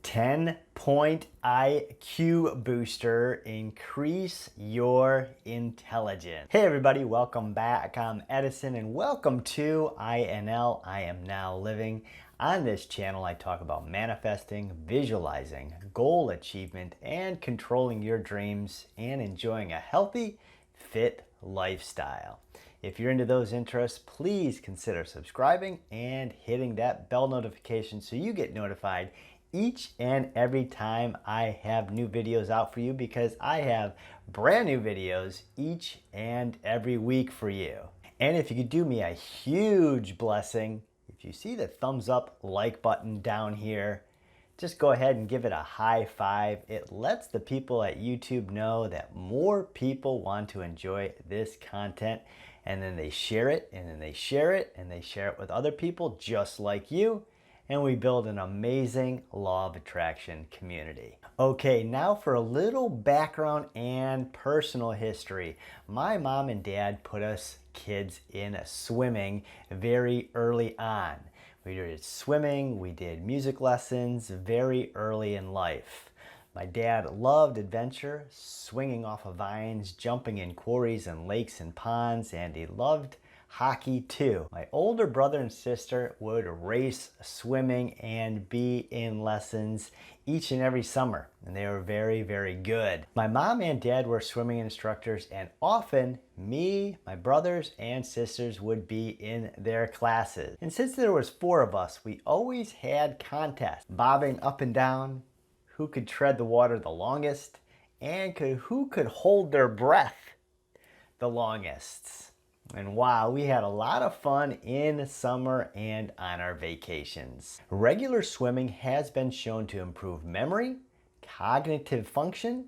10-point IQ booster, increase your intelligence. Hey everybody, welcome back. I'm Edison and welcome to INL, I Am Now Living. On this channel, I talk about manifesting, visualizing, goal achievement, and controlling your dreams and enjoying a healthy, fit lifestyle. If you're into those interests, please consider subscribing and hitting that bell notification so you get notified each and every time I have new videos out for you, because I have brand new videos each and every week for you. And if you could do me a huge blessing, if you see the thumbs up like button down here, just go ahead and give it a high five. It lets the people at YouTube know that more people want to enjoy this content, and then they share it, and then they share it, and they share it with other people just like you, and we build an amazing law of attraction community. Okay, now for a little background and personal history. My mom and dad put us kids in swimming very early on. We did swimming, we did music lessons very early in life. My dad loved adventure, swinging off of vines, jumping in quarries and lakes and ponds, and he loved hockey too. My older brother and sister would race swimming and be in lessons each and every summer, and they were very, very good. My mom and dad were swimming instructors, and often me, my brothers and sisters would be in their classes. And since there was 4 of us, we always had contests, bobbing up and down, who could tread the water the longest, and who could hold their breath the longest. And wow, we had a lot of fun in summer and on our vacations. Regular swimming has been shown to improve memory, cognitive function,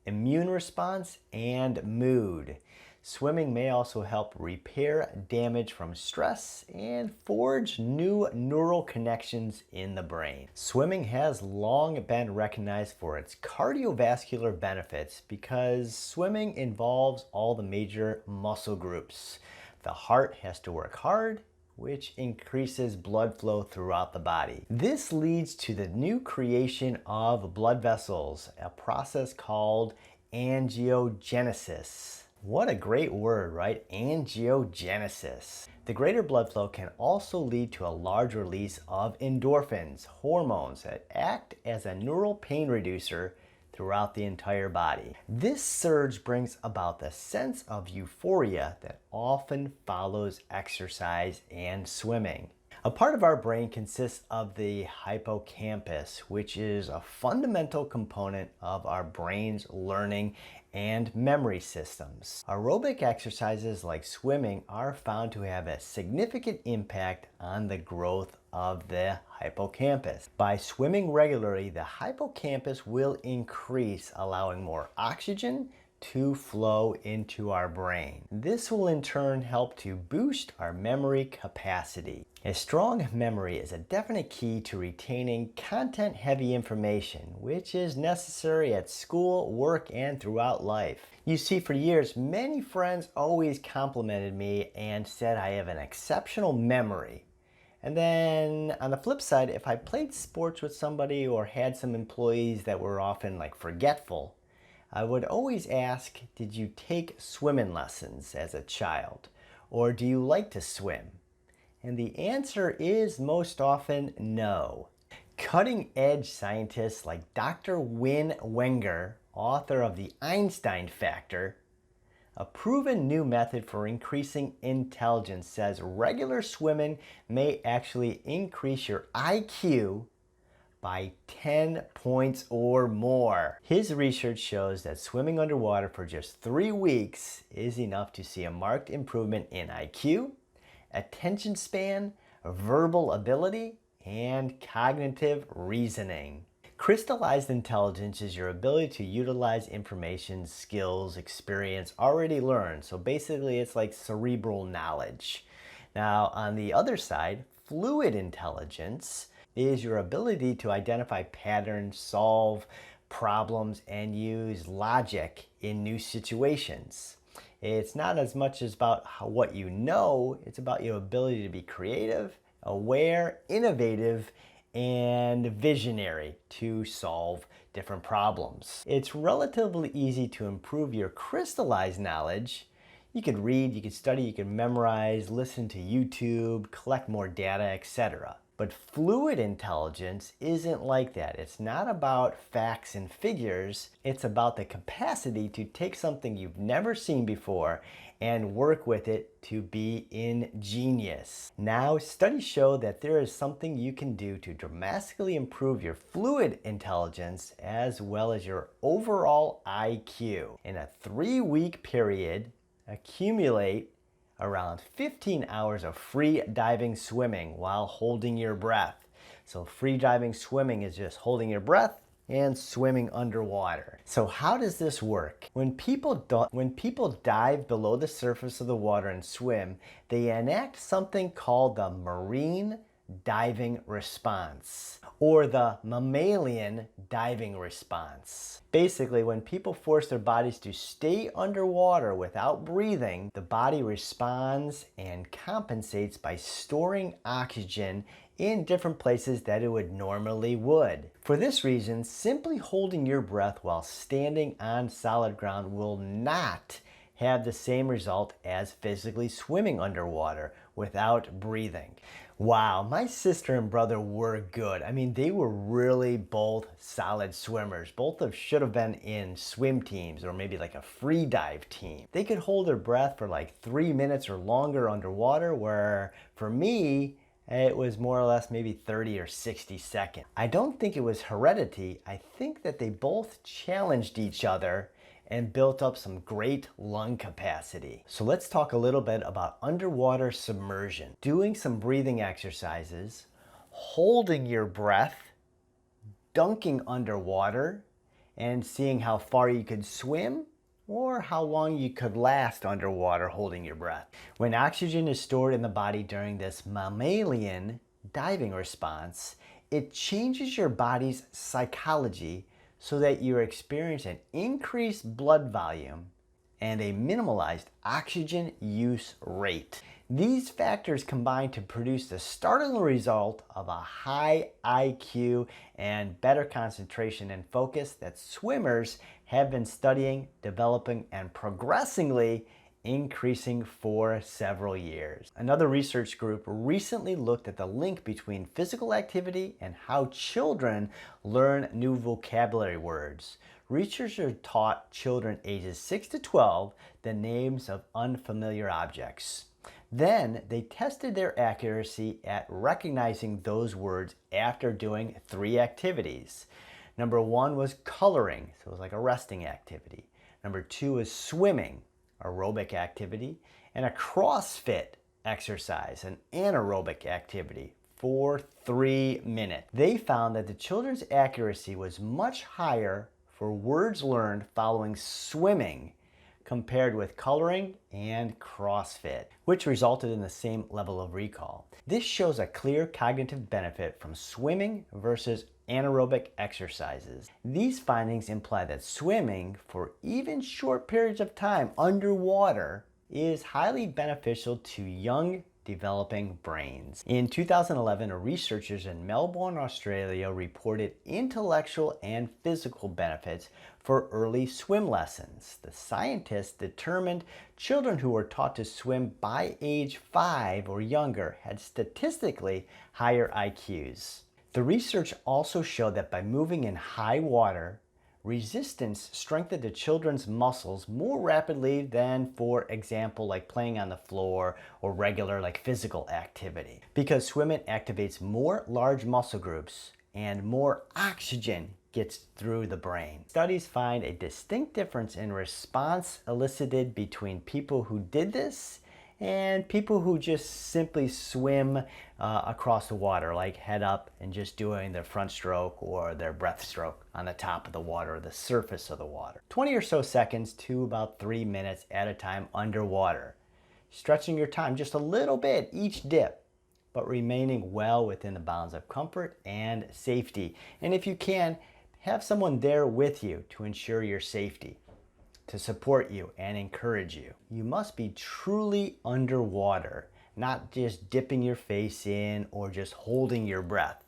immune response, and mood. Swimming may also help repair damage from stress and forge new neural connections in the brain. Swimming has long been recognized for its cardiovascular benefits because swimming involves all the major muscle groups. The heart has to work hard, which increases blood flow throughout the body. This leads to the new creation of blood vessels, a process called angiogenesis. What a great word, right? Angiogenesis. The greater blood flow can also lead to a large release of endorphins, hormones that act as a neural pain reducer throughout the entire body. This surge brings about the sense of euphoria that often follows exercise and swimming. A part of our brain consists of the hippocampus, which is a fundamental component of our brain's learning and memory systems. Aerobic exercises like swimming are found to have a significant impact on the growth of the hippocampus. By swimming regularly, the hippocampus will increase, allowing more oxygen to flow into our brain. This will in turn help to boost our memory capacity. A strong memory is a definite key to retaining content-heavy information, which is necessary at school, work, and throughout life. You see, for years, many friends always complimented me and said I have an exceptional memory. And then on the flip side, if I played sports with somebody or had some employees that were often forgetful, I would always ask, did you take swimming lessons as a child? Or do you like to swim? And the answer is most often no. Cutting-edge scientists like Dr. Win Wenger, author of the Einstein Factor, a proven new method for increasing intelligence, says regular swimming may actually increase your IQ by 10 points or more. His research shows that swimming underwater for just 3 weeks is enough to see a marked improvement in IQ, attention span, verbal ability, and cognitive reasoning. Crystallized intelligence is your ability to utilize information, skills, experience already learned. So basically it's like cerebral knowledge. Now on the other side, fluid intelligence is your ability to identify patterns, solve problems, and use logic in new situations. It's not as much as about what you know, it's about your ability to be creative, aware, innovative, and visionary to solve different problems. It's relatively easy to improve your crystallized knowledge. You could read, you could study, you could memorize, listen to YouTube, collect more data, etc. But fluid intelligence isn't like that. It's not about facts and figures. It's about the capacity to take something you've never seen before and work with it to be ingenious. Now, studies show that there is something you can do to dramatically improve your fluid intelligence as well as your overall IQ. In a 3-week period, accumulate around 15 hours of free diving swimming while holding your breath. So free diving swimming is just holding your breath and swimming underwater. So how does this work? When people dive below the surface of the water and swim, they enact something called the marine diving response or the mammalian diving response. Basically, when people force their bodies to stay underwater without breathing, the body responds and compensates by storing oxygen in different places that it would normally would. For this reason, simply holding your breath while standing on solid ground will not have the same result as physically swimming underwater without breathing. Wow, my sister and brother were good. I mean, they were really both solid swimmers. Both of should have been in swim teams or maybe like a free dive team. They could hold their breath for like 3 minutes or longer underwater, where for me, it was more or less maybe 30 or 60 seconds. I don't think it was heredity. I think that they both challenged each other and built up some great lung capacity. So let's talk a little bit about underwater submersion. Doing some breathing exercises, holding your breath, dunking underwater, and seeing how far you could swim or how long you could last underwater holding your breath. When oxygen is stored in the body during this mammalian diving response, it changes your body's psychology so that you experience an increased blood volume and a minimalized oxygen use rate. These factors combine to produce the startling result of a high IQ and better concentration and focus that swimmers have been studying, developing, and progressively increasing for several years. Another research group recently looked at the link between physical activity and how children learn new vocabulary words. Researchers taught children ages 6 to 12 the names of unfamiliar objects. Then they tested their accuracy at recognizing those words after doing 3 activities. Number 1 was coloring, so it was like a resting activity. Number 2 was swimming, aerobic activity, and a CrossFit exercise, an anaerobic activity for 3 minutes. They found that the children's accuracy was much higher for words learned following swimming compared with coloring and CrossFit, which resulted in the same level of recall. This shows a clear cognitive benefit from swimming versus anaerobic exercises. These findings imply that swimming for even short periods of time underwater is highly beneficial to young developing brains. In 2011, researchers in Melbourne, Australia reported intellectual and physical benefits for early swim lessons. The scientists determined children who were taught to swim by age 5 or younger had statistically higher IQs. The research also showed that by moving in high water, resistance strengthened the children's muscles more rapidly than, for example, like playing on the floor or regular like physical activity. Because swimming activates more large muscle groups and more oxygen gets through the brain. Studies find a distinct difference in response elicited between people who did this and people who just simply swim across the water, like head up and just doing their front stroke or their breath stroke on the top of the water or the surface of the water. 20 or so seconds to about 3 minutes at a time underwater. Stretching your time just a little bit each dip, but remaining well within the bounds of comfort and safety. And if you can, have someone there with you to ensure your safety, to support you and encourage you. You must be truly underwater, not just dipping your face in or just holding your breath.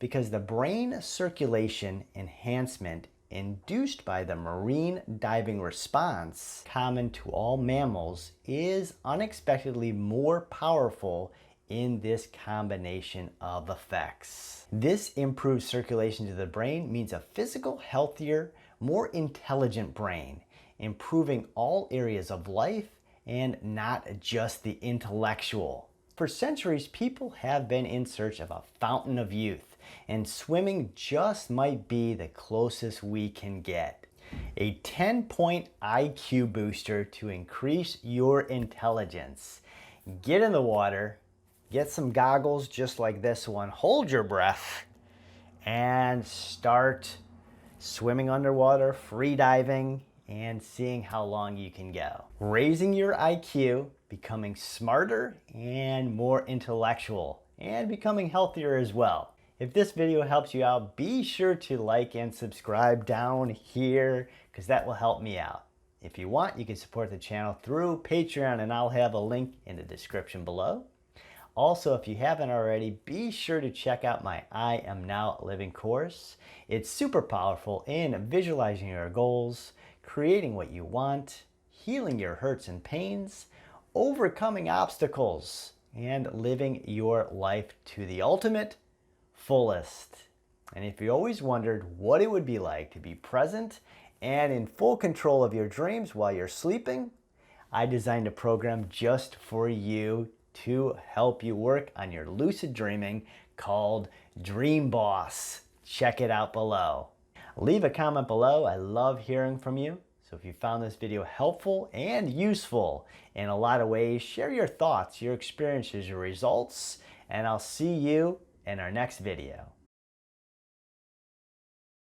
because the brain circulation enhancement induced by the marine diving response, common to all mammals, is unexpectedly more powerful in this combination of effects. This improved circulation to the brain means a physical, healthier, more intelligent brain, improving all areas of life and not just the intellectual. For centuries, people have been in search of a fountain of youth, and swimming just might be the closest we can get. A 10-point IQ booster to increase your intelligence. Get in the water, get some goggles just like this one, hold your breath, and start swimming underwater, free diving, and seeing how long you can go. Raising your IQ, becoming smarter and more intellectual, and becoming healthier as well. If this video helps you out, be sure to like and subscribe down here, because that will help me out. If you want, you can support the channel through Patreon, and I'll have a link in the description below. Also, if you haven't already, be sure to check out my I Am Now Living course. It's super powerful in visualizing your goals, creating what you want, healing your hurts and pains, overcoming obstacles, and living your life to the ultimate fullest. And if you always wondered what it would be like to be present and in full control of your dreams while you're sleeping, I designed a program just for you to help you work on your lucid dreaming called Dream Boss. Check it out below. Leave a comment below. I love hearing from you. So if you found this video helpful and useful in a lot of ways, share your thoughts, your experiences, your results, and I'll see you in our next video.